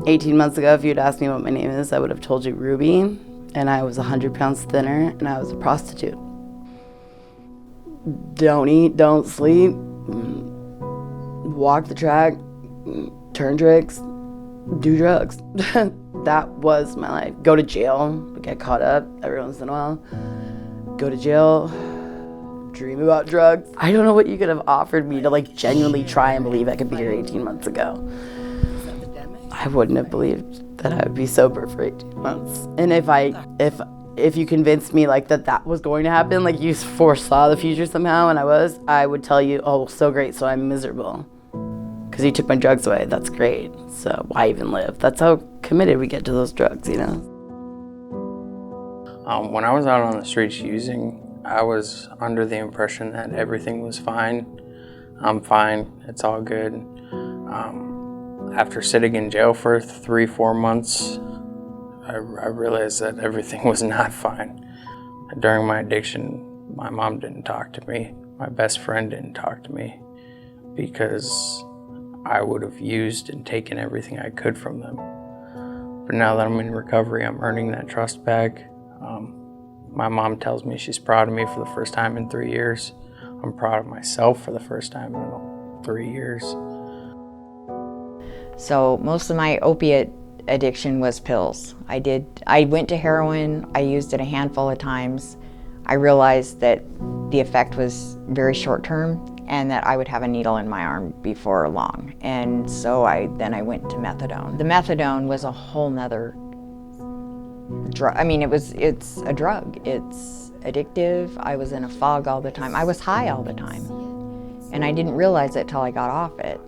18 months ago, if you'd asked me what my name is, I would have told you Ruby, and I was 100 pounds thinner, and I was a prostitute. Don't eat, don't sleep, walk the track, turn tricks, do drugs. That was my life. Go to jail, get caught up every once in a while. Go to jail, dream about drugs. I don't know what you could have offered me to like genuinely try and believe I could be here 18 months ago. I wouldn't have believed that I would be sober for 18 months. And if you convinced me like that was going to happen, like you foresaw the future somehow, and I would tell you, oh, so great, so I'm miserable. Because you took my drugs away, that's great. So why even live? That's how committed we get to those drugs, you know? When I was out on the streets using, I was under the impression that everything was fine. I'm fine, it's all good. After sitting in jail for 3-4 months, I realized that everything was not fine. During my addiction, my mom didn't talk to me. My best friend didn't talk to me because I would have used and taken everything I could from them. But now that I'm in recovery, I'm earning that trust back. My mom tells me she's proud of me for the first time in 3 years. I'm proud of myself for the first time in 3 years. So most of my opiate addiction was pills. I went to heroin, I used it a handful of times. I realized that the effect was very short term and that I would have a needle in my arm before long. And so then I went to methadone. The methadone was a whole nother drug. I mean, it's a drug. It's addictive. I was in a fog all the time. I was high all the time. And I didn't realize it till I got off it.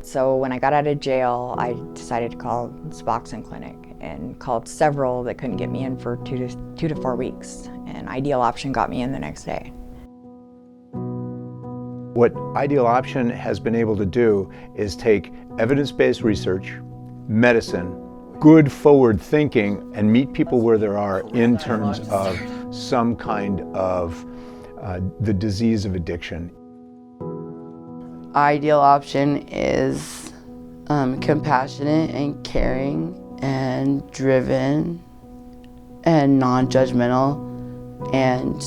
So when I got out of jail, I decided to call Suboxone Clinic and called several that couldn't get me in for 2 to 4 weeks. And Ideal Option got me in the next day. What Ideal Option has been able to do is take evidence-based research, medicine, good forward thinking, and meet people where they are in terms of some kind of the disease of addiction. Ideal Option is compassionate and caring and driven and non-judgmental and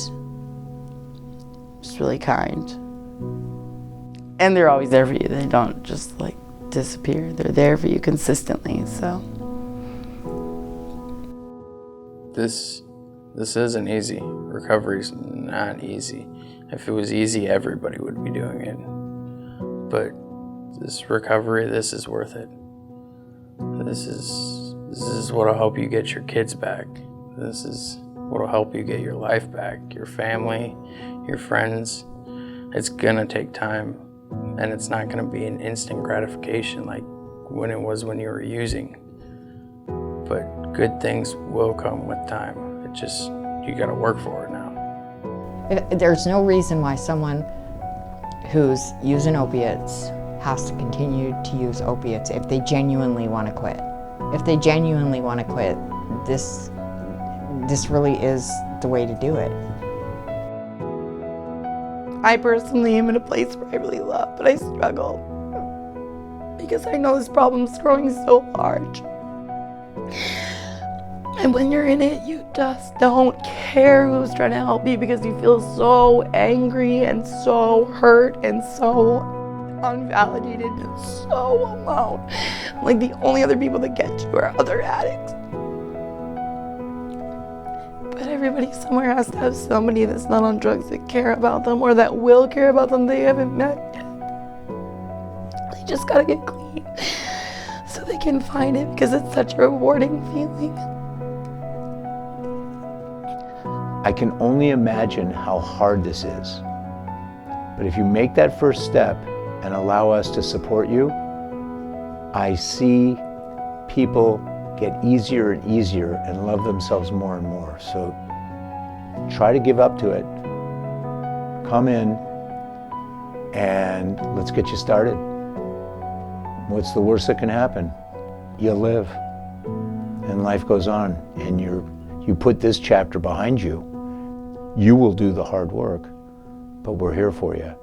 just really kind. And they're always there for you. They don't just like disappear. They're there for you consistently, so. This isn't easy. Recovery's not easy. If it was easy, everybody would be doing it. But this recovery, this is worth it. This is what'll help you get your kids back. This is what'll help you get your life back, your family, your friends. It's gonna take time, and it's not gonna be an instant gratification like when it was when you were using. But good things will come with time. You gotta work for it now. There's no reason why someone who's using opiates has to continue to use opiates if they genuinely want to quit. If they genuinely want to quit, this really is the way to do it. I personally am in a place where I really love, but I struggle because I know this problem's growing so large. And when you're in it, you just don't care who's trying to help you because you feel so angry and so hurt and so unvalidated and so alone. Like the only other people that get you are other addicts. But everybody somewhere has to have somebody that's not on drugs that care about them or that will care about them they haven't met yet. They just gotta get clean so they can find it because it's such a rewarding feeling. I can only imagine how hard this is. But if you make that first step and allow us to support you, I see people get easier and easier and love themselves more and more. So try to give up to it. Come in and let's get you started. What's the worst that can happen? You live and life goes on, and you put this chapter behind you. You will do the hard work, but we're here for you.